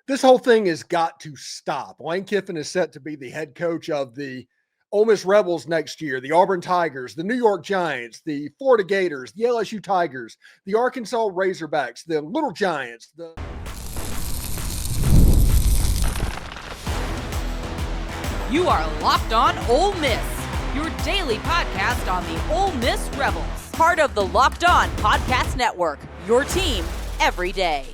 This whole thing has got to stop. Lane Kiffin is set to be the head coach of the Ole Miss Rebels next year, the Auburn Tigers, the New York Giants, the Florida Gators, the LSU Tigers, the Arkansas Razorbacks, the Little Giants. You are Locked On Ole Miss, your daily podcast on the Ole Miss Rebels. Part of the Locked On Podcast Network, your team every day.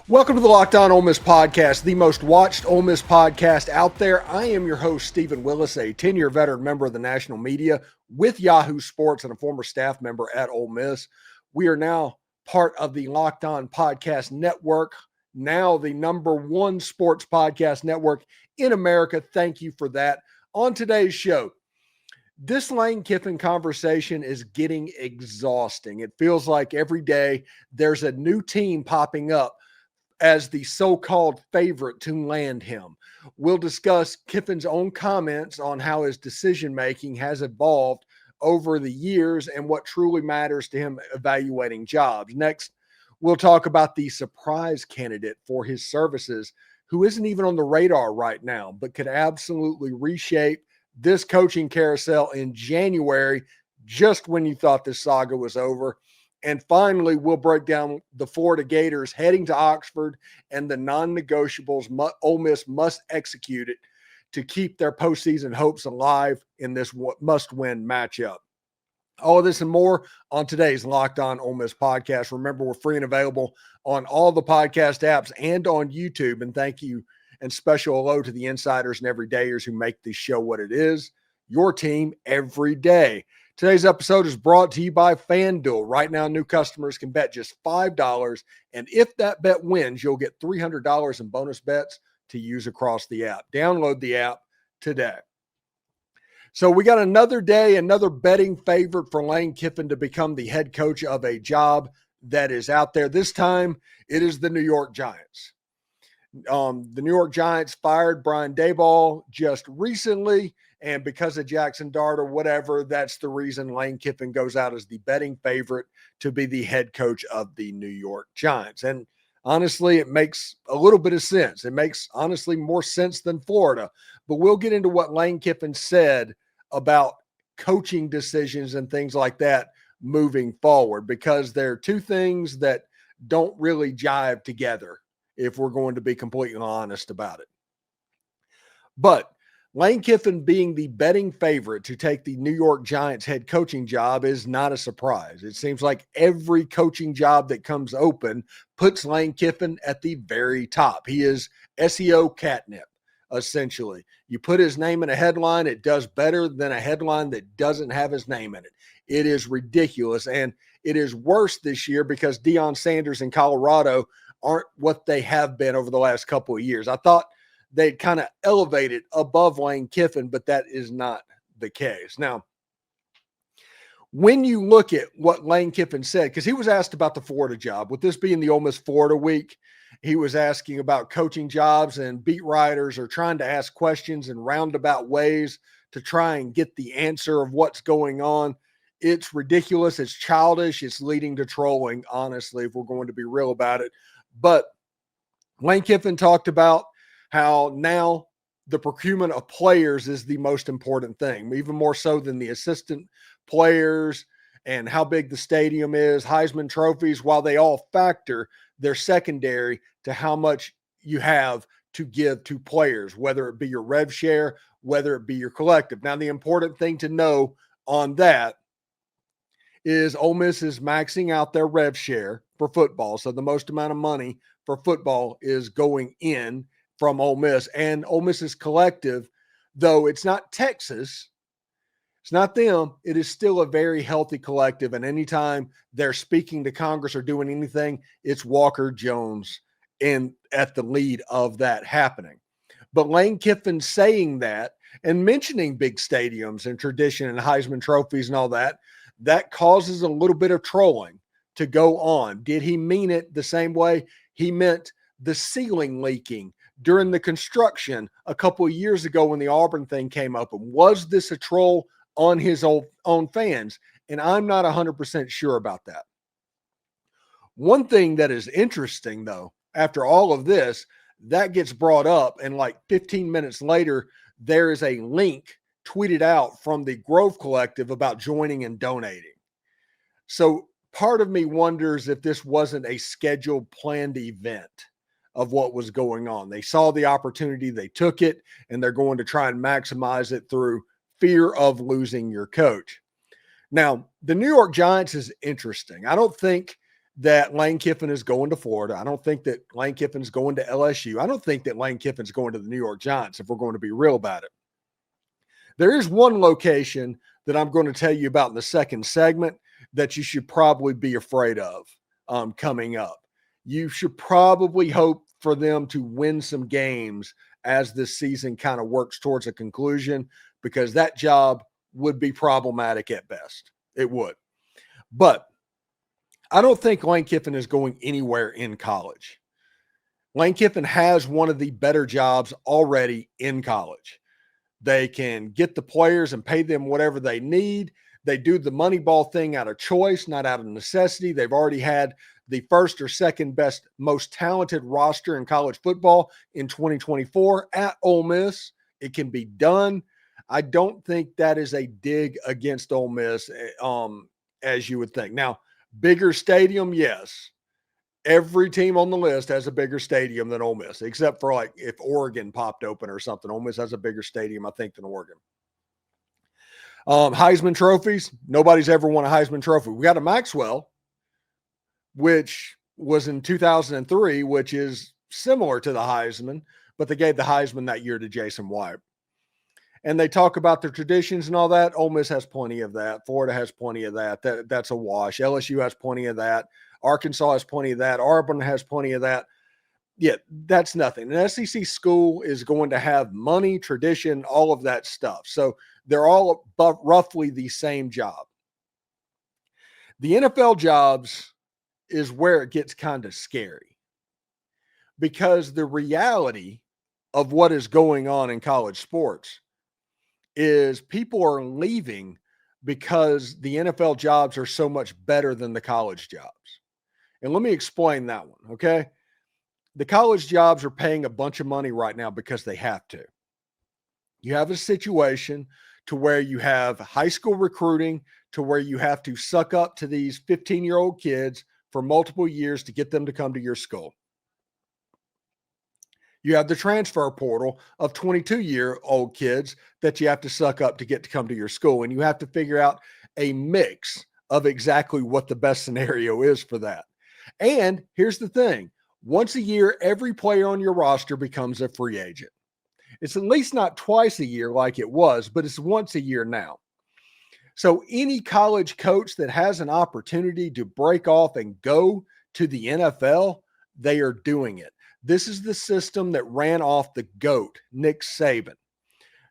Welcome to the Locked On Ole Miss podcast, the most watched Ole Miss podcast out there. I am your host, Steven Willis, a 10-year veteran member of the national media with Yahoo Sports and a former staff member at Ole Miss. We are now part of the Locked On Podcast Network, now the number one sports podcast network in America. Thank you for that. On today's show, this Lane Kiffin conversation is getting exhausting. It feels like every day there's a new team popping up as the so-called favorite to land him. We'll discuss Kiffin's own comments on how his decision-making has evolved over the years and what truly matters to him evaluating jobs. Next, we'll talk about the surprise candidate for his services who isn't even on the radar right now, but could absolutely reshape this coaching carousel in January, just when you thought this saga was over. And finally, we'll break down the Florida Gators heading to Oxford and the non-negotiables Ole Miss must execute it to keep their postseason hopes alive in this must-win matchup. All of this and more on today's Locked On Ole Miss podcast. Remember, we're free and available on all the podcast apps and on YouTube. And thank you and special hello to the insiders and everydayers who make this show what it is, your team every day. Today's episode is brought to you by FanDuel. Right now, new customers can bet just $5, and if that bet wins, you'll get $300 in bonus bets to use across the app. Download the app today. So we got another day, another betting favorite for Lane Kiffin to become the head coach of a job that is out there. This time, it is the New York Giants. The New York Giants fired Brian Daboll just recently, and because of Jackson Dart or whatever, that's the reason Lane Kiffin goes out as the betting favorite to be the head coach of the New York Giants. And honestly, it makes a little bit of sense. It makes, honestly, more sense than Florida. But we'll get into what Lane Kiffin said about coaching decisions and things like that moving forward, because there are two things that don't really jive together if we're going to be completely honest about it. But Lane Kiffin being the betting favorite to take the New York Giants head coaching job is not a surprise. It seems like every coaching job that comes open puts Lane Kiffin at the very top. He is SEO catnip, essentially. You put his name in a headline, it does better than a headline that doesn't have his name in it. It is ridiculous, and it is worse this year because Deion Sanders in Colorado aren't what they have been over the last couple of years. I thought they kind of elevated above Lane Kiffin, but that is not the case. Now, when you look at what Lane Kiffin said, because he was asked about the Florida job, with this being the Ole Miss Florida week, he was asking about coaching jobs, and beat writers are trying to ask questions in roundabout ways to try and get the answer of what's going on. It's ridiculous. It's childish. It's leading to trolling, honestly, if we're going to be real about it. But Lane Kiffin talked about how now the procurement of players is the most important thing, even more so than the assistant players and how big the stadium is, Heisman trophies. While they all factor, they're secondary to how much you have to give to players, whether it be your rev share, whether it be your collective. Now, the important thing to know on that is Ole Miss is maxing out their rev share for football. So the most amount of money for football is going in from Ole Miss. And Ole Miss's collective, though it's not Texas, it's not them, it is still a very healthy collective. And anytime they're speaking to Congress or doing anything, it's Walker Jones at the lead of that happening. But Lane Kiffin saying that and mentioning big stadiums and tradition and Heisman trophies and all that, that causes a little bit of trolling to go on. Did he mean it the same way he meant the ceiling leaking during the construction a couple of years ago when the Auburn thing came up? And was this a troll on his own fans? And I'm not 100% sure about that. One thing that is interesting, though, after all of this, That gets brought up, and like 15 minutes later, there is a link tweeted out from the Grove Collective about joining and donating. So part of me wonders if this wasn't a scheduled, planned event of what was going on. They saw the opportunity, they took it, and they're going to try and maximize it through fear of losing your coach. Now, the New York Giants is interesting. I don't think that Lane Kiffin is going to Florida. I don't think that Lane Kiffin is going to LSU. I don't think that Lane Kiffin's going to the New York Giants, if we're going to be real about it. There is one location that I'm going to tell you about in the second segment that you should probably be afraid of coming up. You should probably hope for them to win some games as this season kind of works towards a conclusion, because that job would be problematic at best. It would. But I don't think Lane Kiffin is going anywhere in college. Lane Kiffin has one of the better jobs already in college. They can get the players and pay them whatever they need. They do the money ball thing out of choice, not out of necessity. They've already had the first or second best, most talented roster in college football in 2024 at Ole Miss. It can be done. I don't think that is a dig against Ole Miss, as you would think. Now, bigger stadium, yes. Every team on the list has a bigger stadium than Ole Miss, except for like if Oregon popped open or something. Ole Miss has a bigger stadium, I think, than Oregon. Heisman trophies, nobody's ever won a Heisman trophy. We got a Maxwell, which was in 2003, which is similar to the Heisman, but they gave the Heisman that year to Jason White. And they talk about the traditions and all that. Ole Miss has plenty of that. Florida has plenty of that. That's a wash. LSU has plenty of that. Arkansas has plenty of that. Auburn has plenty of that. Yeah, that's nothing. An SEC school is going to have money, tradition, all of that stuff. So they're all roughly the same job. The NFL jobs is where it gets kind of scary, because the reality of what is going on in college sports is people are leaving because the NFL jobs are so much better than the college jobs. And let me explain that one, okay? The college jobs are paying a bunch of money right now because they have to. You have a situation to where you have high school recruiting, to where you have to suck up to these 15-year-old kids for multiple years to get them to come to your school. You have the transfer portal of 22-year-old kids that you have to suck up to get to come to your school. And you have to figure out a mix of exactly what the best scenario is for that. And here's the thing. Once a year, every player on your roster becomes a free agent. It's at least not twice a year like it was, but it's once a year now. So any college coach that has an opportunity to break off and go to the NFL, they are doing it. This is the system that ran off the GOAT, Nick Saban.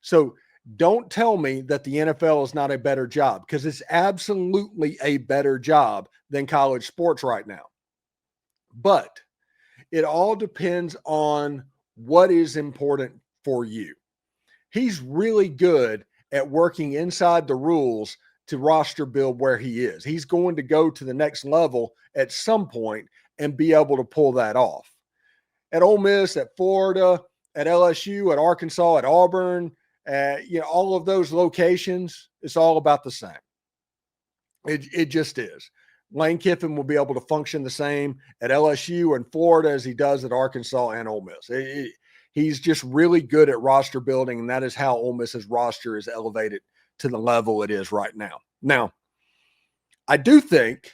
So don't tell me that the NFL is not a better job, because it's absolutely a better job than college sports right now. But it all depends on what is important for you. He's really good at working inside the rules to roster build where he is. He's going to go to the next level at some point and be able to pull that off. At Ole Miss, at Florida, at LSU, at Arkansas, at Auburn, all of those locations, it's all about the same. It just is. Lane Kiffin will be able to function the same at LSU and Florida as he does at Arkansas and Ole Miss. He's just really good at roster building, and that is how Ole Miss's roster is elevated to the level it is right now. Now, I do think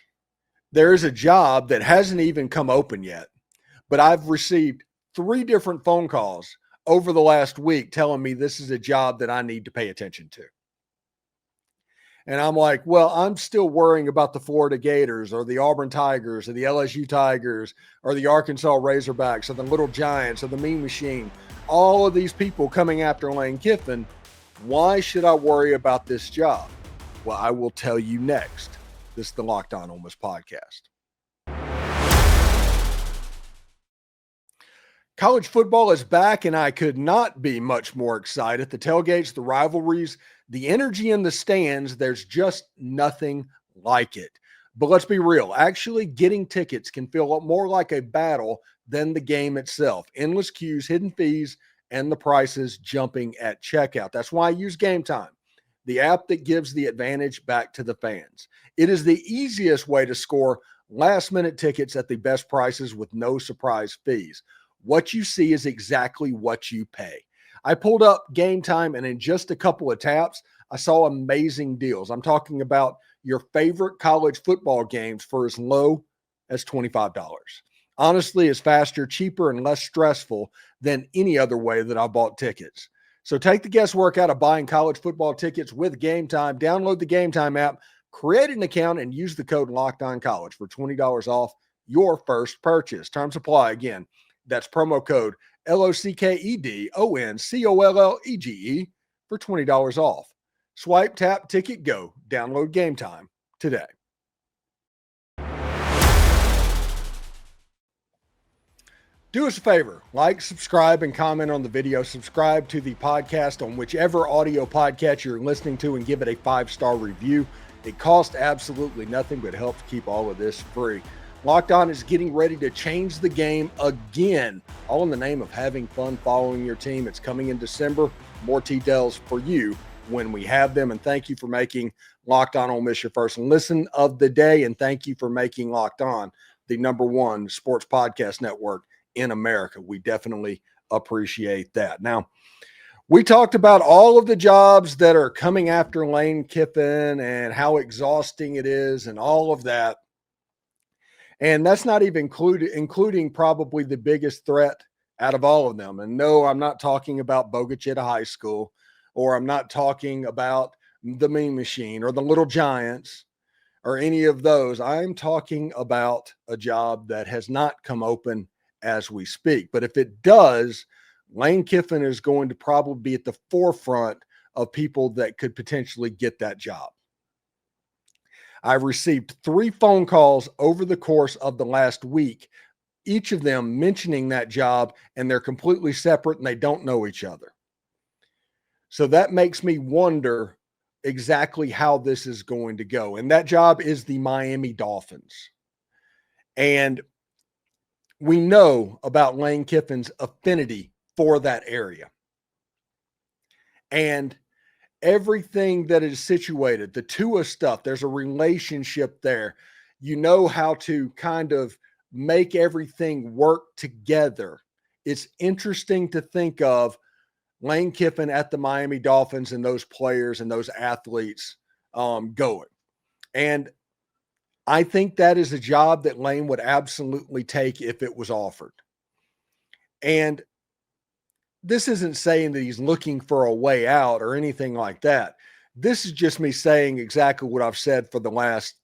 there is a job that hasn't even come open yet, but I've received 3 different phone calls over the last week telling me this is a job that I need to pay attention to. And I'm like, well, I'm still worrying about the Florida Gators or the Auburn Tigers or the LSU Tigers or the Arkansas Razorbacks or the Little Giants or the Mean Machine. All of these people coming after Lane Kiffin. Why should I worry about this job? Well, I will tell you next. This is the Locked On Ole Miss podcast. College football is back, and I could not be much more excited. The tailgates, the rivalries, the energy in the stands, there's just nothing like it. But let's be real. Actually getting tickets can feel more like a battle than the game itself. Endless queues, hidden fees, and the prices jumping at checkout. That's why I use Game Time, the app that gives the advantage back to the fans. It is the easiest way to score last-minute tickets at the best prices with no surprise fees. What you see is exactly what you pay. I pulled up Game Time, and in just a couple of taps, I saw amazing deals. I'm talking about your favorite college football games for as low as $25. Honestly, it's faster, cheaper, and less stressful than any other way that I bought tickets. So take the guesswork out of buying college football tickets with Game Time. Download the Game Time app, create an account, and use the code LOCKEDONCollege for $20 off your first purchase. Terms apply. Again, that's promo code LOCKEDONCOLLEGE for $20 off. Swipe, tap, ticket, go. Download Game Time today. Do us a favor, like, subscribe, and comment on the video. Subscribe to the podcast on whichever audio podcast you're listening to and give it a 5-star review. It costs absolutely nothing, but helps keep all of this free. Locked On is getting ready to change the game again, all in the name of having fun following your team. It's coming in December. More details for you when we have them. And thank you for making Locked On Ole Miss your first listen of the day. And thank you for making Locked On the #1 sports podcast network in America. We definitely appreciate that. Now, we talked about all of the jobs that are coming after Lane Kiffin and how exhausting it is and all of that. And that's not even including probably the biggest threat out of all of them. And no, I'm not talking about Bogachita High School, or I'm not talking about the Mean Machine or the Little Giants or any of those. I'm talking about a job that has not come open as we speak. But if it does, Lane Kiffin is going to probably be at the forefront of people that could potentially get that job. I've received 3 phone calls over the course of the last week, each of them mentioning that job, and they're completely separate and they don't know each other. So that makes me wonder exactly how this is going to go. And that job is the Miami Dolphins. And we know about Lane Kiffin's affinity for that area. And everything that is situated, the Tua stuff, there's a relationship there. You know how to kind of make everything work together. It's interesting to think of Lane Kiffin at the Miami Dolphins and those players and those athletes going. And I think that is a job that Lane would absolutely take if it was offered. And this isn't saying that he's looking for a way out or anything like that. This is just me saying exactly what I've said for the last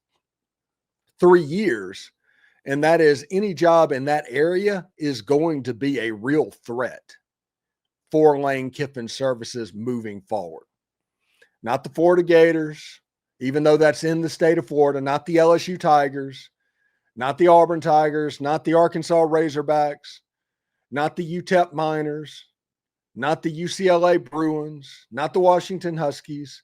3 years. And that is, any job in that area is going to be a real threat for Lane Kiffin's services moving forward. Not the Florida Gators, even though that's in the state of Florida, not the LSU Tigers, not the Auburn Tigers, not the Arkansas Razorbacks, not the UTEP Miners, not the UCLA Bruins, not the Washington Huskies,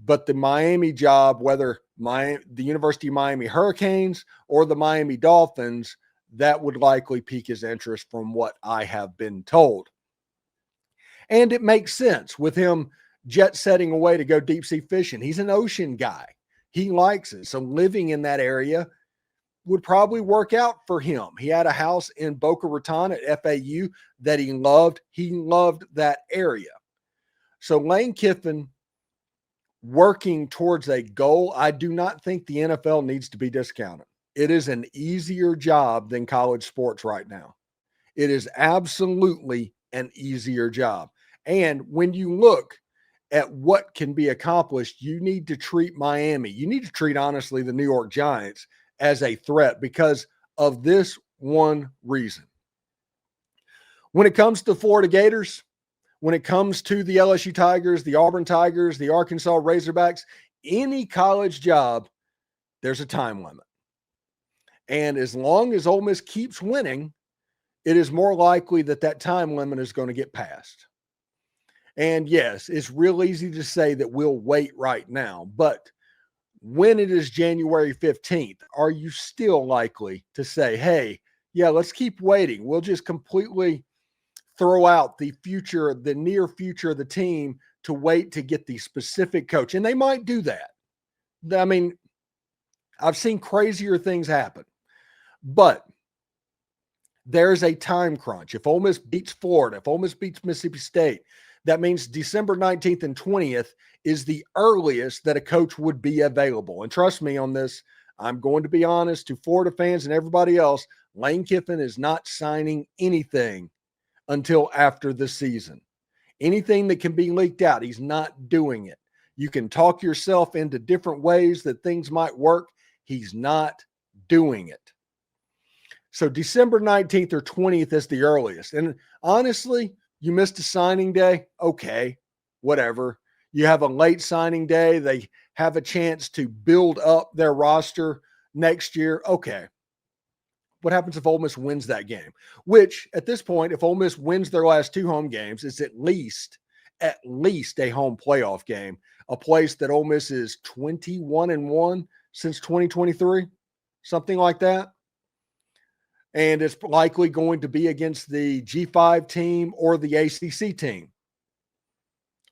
but the Miami job, whether the University of Miami Hurricanes or the Miami Dolphins, that would likely pique his interest from what I have been told. And it makes sense with him jet setting away to go deep sea fishing. He's an ocean guy. He likes it. So living in that area would probably work out for him. He had a house in Boca Raton at FAU that he loved. He loved that area. So Lane Kiffin working towards a goal, I do not think the NFL needs to be discounted. It is an easier job than college sports right now. It is absolutely an easier job. And when you look at what can be accomplished, you need to treat Miami, you need to treat, honestly, the New York Giants as a threat because of this one reason. When it comes to Florida Gators, when it comes to the LSU Tigers, the Auburn Tigers, the Arkansas Razorbacks, any college job, there's a time limit. And as long as Ole Miss keeps winning, it is more likely that that time limit is going to get passed. And yes, it's real easy to say that we'll wait right now, but when it is January 15th, are you still likely to say, hey, yeah, let's keep waiting. We'll just completely throw out the future, the near future of the team to wait to get the specific coach. And they might do that. I mean, I've seen crazier things happen, but there's a time crunch. If Ole Miss beats Florida, if Ole Miss beats Mississippi State, that means December 19th and 20th is the earliest that a coach would be available. And trust me on this, I'm going to be honest to Florida fans and everybody else, Lane Kiffin is not signing anything until after the season. Anything that can be leaked out, he's not doing it. You can talk yourself into different ways that things might work. He's not doing it. So December 19th or 20th is the earliest. And honestly, you missed a signing day. Okay, whatever. You have a late signing day. They have a chance to build up their roster next year. Okay. What happens if Ole Miss wins that game? Which at this point, if Ole Miss wins their last 2 home games, it's at least a home playoff game, a place that Ole Miss is 21-1 since 2023, something like that. And it's likely going to be against the G5 team or the ACC team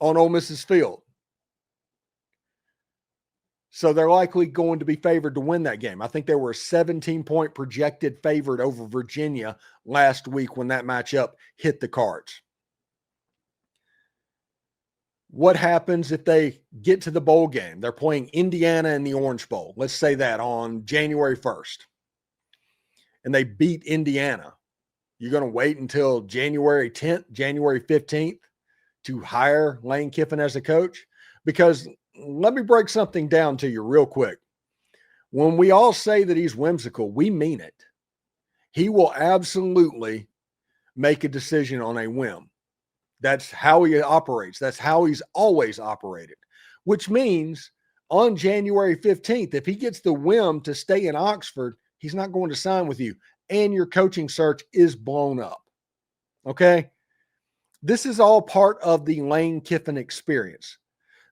on Ole Miss's field. So they're likely going to be favored to win that game. I think they were a 17-point projected favorite over Virginia last week when that matchup hit the cards. What happens if they get to the bowl game? They're playing Indiana in the Orange Bowl. Let's say that on January 1st. And they beat Indiana. You're going to wait until January 10th, January 15th to hire Lane Kiffin as a coach? Because let me break something down to you real quick. When we all say that he's whimsical, we mean it. He will absolutely make a decision on a whim. That's how he operates. That's how he's always operated, which means on January 15th, if he gets the whim to stay in Oxford, he's not going to sign with you, and your coaching search is blown up. Okay? This is all part of the Lane Kiffin experience.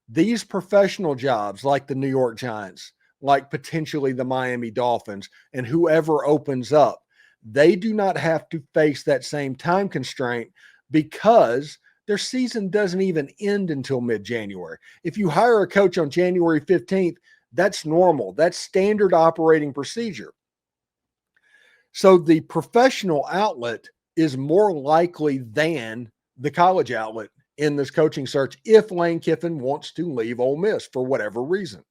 These professional jobs like the New York Giants, like potentially the Miami Dolphins, and whoever opens up, they do not have to face that same time constraint because their season doesn't even end until mid-January. If you hire a coach on January 15th, that's normal. That's standard operating procedure. So the professional outlet is more likely than the college outlet in this coaching search if Lane Kiffin wants to leave Ole Miss for whatever reason.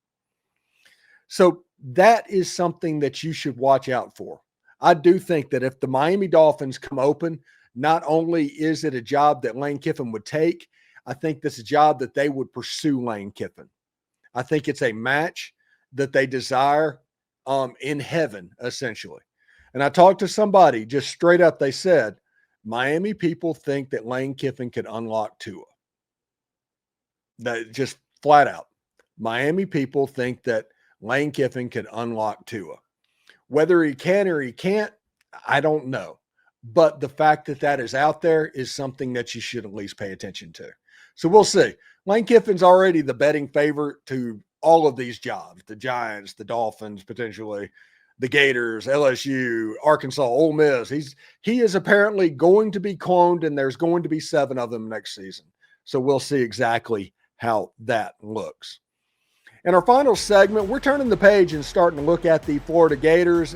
So that is something that you should watch out for. I do think that if the Miami Dolphins come open, not only is it a job that Lane Kiffin would take, I think this is a job that they would pursue Lane Kiffin. I think it's a match that they desire in heaven, essentially. And I talked to somebody just straight up, they said, Miami people think that Lane Kiffin could unlock Tua. That just flat out. Miami people think that Lane Kiffin could unlock Tua. Whether he can or he can't, I don't know. But the fact that that is out there is something that you should at least pay attention to. So we'll see. Lane Kiffin's already the betting favorite to all of these jobs, the Giants, the Dolphins, potentially, the Gators, LSU, Arkansas, Ole Miss. He is apparently going to be cloned, and there's going to be 7 of them next season. So we'll see exactly how that looks. In our final segment, we're turning the page and starting to look at the Florida Gators.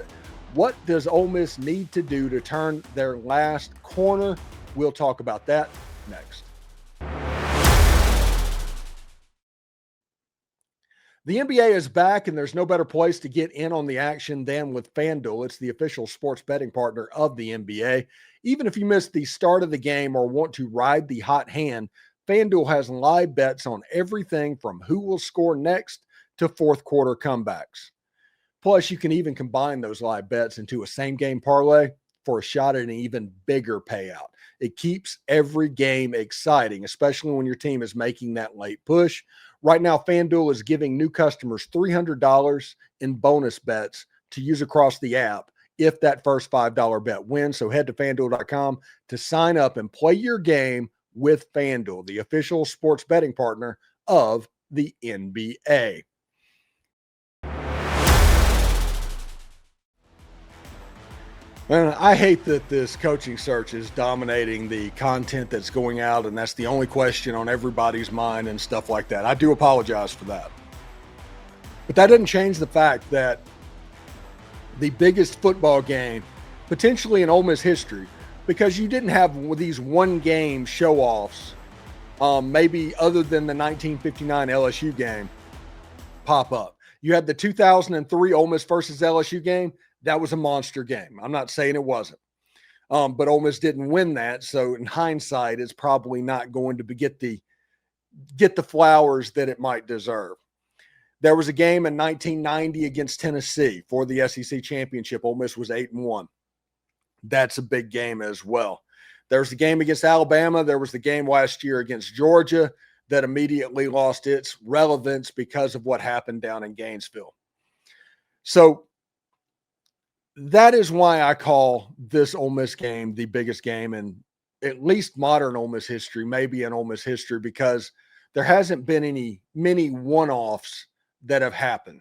What does Ole Miss need to do to turn their last corner? We'll talk about that next. The NBA is back, and there's no better place to get in on the action than with FanDuel. It's the official sports betting partner of the NBA. Even if you missed the start of the game or want to ride the hot hand, FanDuel has live bets on everything from who will score next to fourth quarter comebacks. Plus, you can even combine those live bets into a same-game parlay for a shot at an even bigger payout. It keeps every game exciting, especially when your team is making that late push. Right now, FanDuel is giving new customers $300 in bonus bets to use across the app if that first $5 bet wins. So head to FanDuel.com to sign up and play your game with FanDuel, the official sports betting partner of the NBA. And I hate that this coaching search is dominating the content that's going out, and that's the only question on everybody's mind and stuff like that. I do apologize for that. But that doesn't change the fact that the biggest football game potentially in Ole Miss history, because you didn't have these one-game show-offs, maybe other than the 1959 LSU game, pop up. You had the 2003 Ole Miss versus LSU game. That was a monster game. I'm not saying it wasn't. But Ole Miss didn't win that. So in hindsight, it's probably not going to get the flowers that it might deserve. There was a game in 1990 against Tennessee for the SEC championship. Ole Miss was 8-1. That's a big game as well. There was the game against Alabama. There was the game last year against Georgia that immediately lost its relevance because of what happened down in Gainesville. So that is why I call this Ole Miss game the biggest game in at least modern Ole Miss history, maybe in Ole Miss history, because there hasn't been many one-offs that have happened.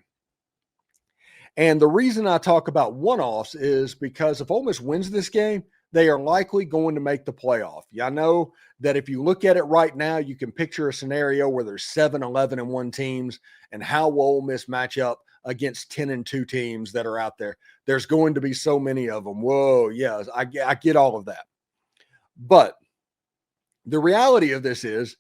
And the reason I talk about one-offs is because if Ole Miss wins this game, they are likely going to make the playoff. I know that if you look at it right now, you can picture a scenario where there's 7, 11-1 teams, and how will Ole Miss match up against 10-2 teams that are out there? There's going to be so many of them. Whoa, yeah, I get all of that. But the reality of this is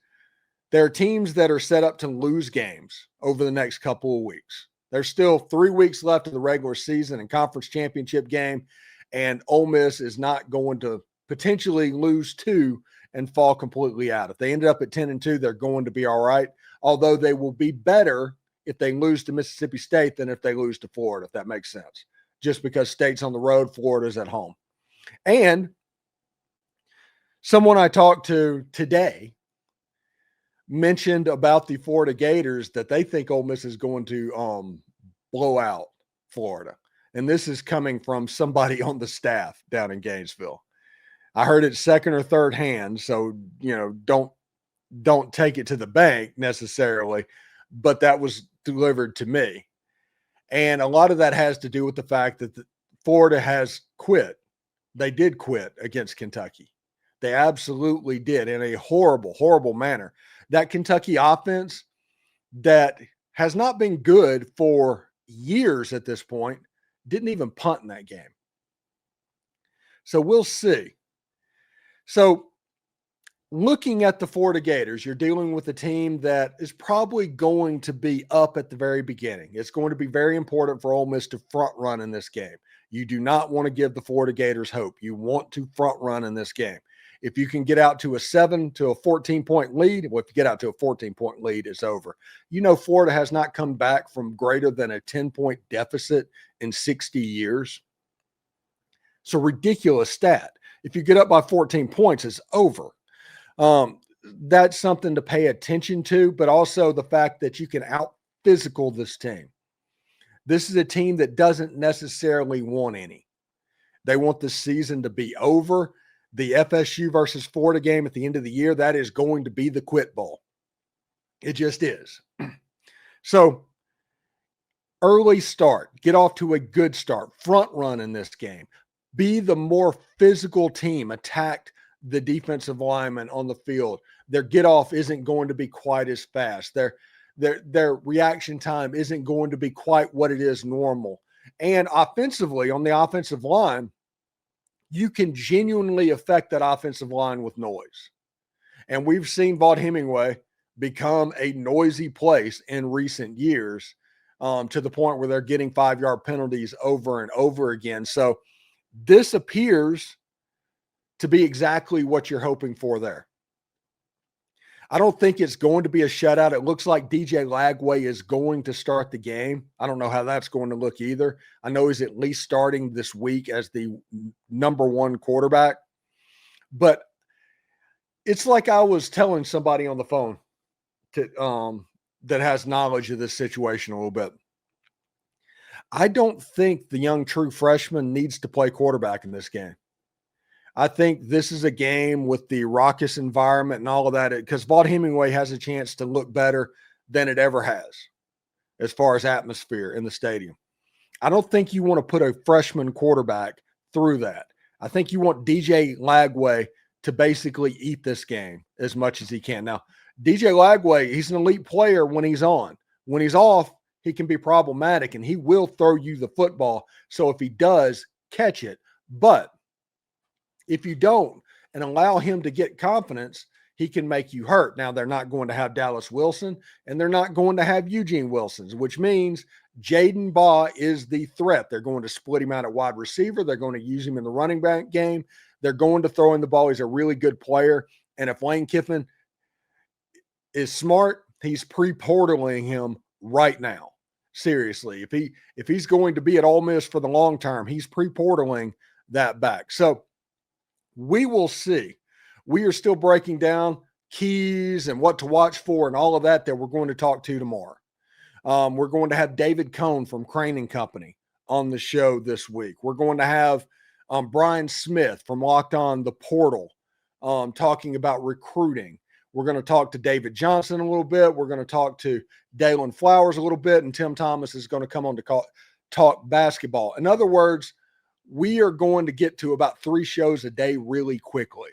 there are teams that are set up to lose games over the next couple of weeks. There's still 3 weeks left of the regular season and conference championship game, and Ole Miss is not going to potentially lose 2 and fall completely out. If they ended up at 10-2, they're going to be all right, although they will be better if they lose to Mississippi State than if they lose to Florida, if that makes sense, just because State's on the road, Florida's at home. And someone I talked to today mentioned about the Florida Gators that they think Ole Miss is going to blow out Florida. And this is coming from somebody on the staff down in Gainesville. I heard it second or third hand, so don't take it to the bank necessarily, but that was delivered to me. And a lot of that has to do with the fact that Florida has quit. They did quit against Kentucky. They absolutely did, in a horrible, horrible manner. That Kentucky offense that has not been good for years at this point didn't even punt in that game. So we'll see. So looking at the Florida Gators, you're dealing with a team that is probably going to be up at the very beginning. It's going to be very important for Ole Miss to front run in this game. You do not want to give the Florida Gators hope. You want to front run in this game. If you can get out to a 7 to a 14-point lead, well, if you get out to a 14-point lead, it's over. Florida has not come back from greater than a 10-point deficit in 60 years. It's a ridiculous stat. If you get up by 14 points, it's over. That's something to pay attention to, but also the fact that you can out-physical this team. This is a team that doesn't necessarily want any. They want the season to be over. The FSU versus Florida game at the end of the year, that is going to be the quit bowl. It just is. So early start, get off to a good start, front run in this game, be the more physical team, attack the defensive linemen on the field. Their get off isn't going to be quite as fast. Their reaction time isn't going to be quite what it is normal. And offensively, on the offensive line, you can genuinely affect that offensive line with noise. And we've seen Vaught Hemingway become a noisy place in recent years, to the point where they're getting 5-yard penalties over and over again. So this appears to be exactly what you're hoping for there. I don't think it's going to be a shutout. It looks like DJ Lagway is going to start the game. I don't know how that's going to look either. I know he's at least starting this week as the number 1 quarterback. But it's like I was telling somebody on the phone that has knowledge of this situation a little bit. I don't think the young true freshman needs to play quarterback in this game. I think this is a game with the raucous environment and all of that, because Vaught Hemingway has a chance to look better than it ever has as far as atmosphere in the stadium. I don't think you want to put a freshman quarterback through that. I think you want DJ Lagway to basically eat this game as much as he can. Now, DJ Lagway, he's an elite player when he's on. When he's off, he can be problematic, and he will throw you the football. So if he does, catch it. But if you don't and allow him to get confidence, he can make you hurt. Now, they're not going to have Dallas Wilson, and they're not going to have Eugene Wilson, which means Jaden Baugh is the threat. They're going to split him out at wide receiver. They're going to use him in the running back game. They're going to throw in the ball. He's a really good player. And if Lane Kiffin is smart, he's pre-portaling him right now. Seriously, if he's going to be at Ole Miss for the long term, he's pre-portaling that back. So we will see. We are still breaking down keys and what to watch for and all of that we're going to talk to tomorrow. We're going to have David Cohn from Crane & Company on the show this week. We're going to have Brian Smith from Locked On the Portal talking about recruiting. We're going to talk to David Johnson a little bit. We're going to talk to Dalen Flowers a little bit, and Tim Thomas is going to come on to talk basketball. In other words, we are going to get to about 3 shows a day really quickly.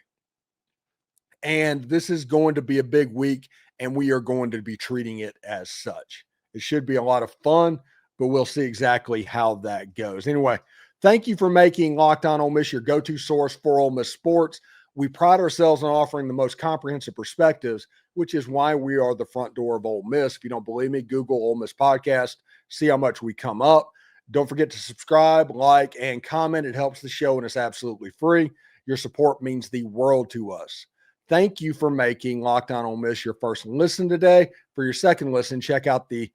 And this is going to be a big week, and we are going to be treating it as such. It should be a lot of fun, but we'll see exactly how that goes. Anyway, thank you for making Locked On Ole Miss your go-to source for Ole Miss sports. We pride ourselves on offering the most comprehensive perspectives, which is why we are the front door of Ole Miss. If you don't believe me, Google Ole Miss Podcast, see how much we come up. Don't forget to subscribe, like, and comment. It helps the show, and it's absolutely free. Your support means the world to us. Thank you for making Locked On Ole Miss your first listen today. For your second listen, check out the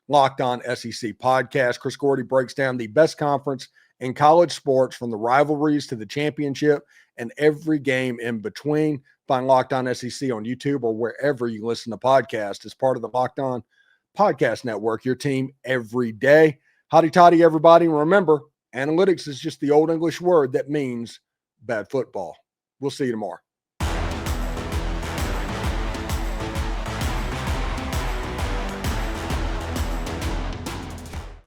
Locked On SEC podcast. Chris Gordy breaks down the best conference in college sports, from the rivalries to the championship and every game in between. Find Locked On SEC on YouTube or wherever you listen to podcasts as part of the Locked On Podcast Network, your team every day. Hotty toddy, everybody. And remember, analytics is just the old English word that means bad football. We'll see you tomorrow.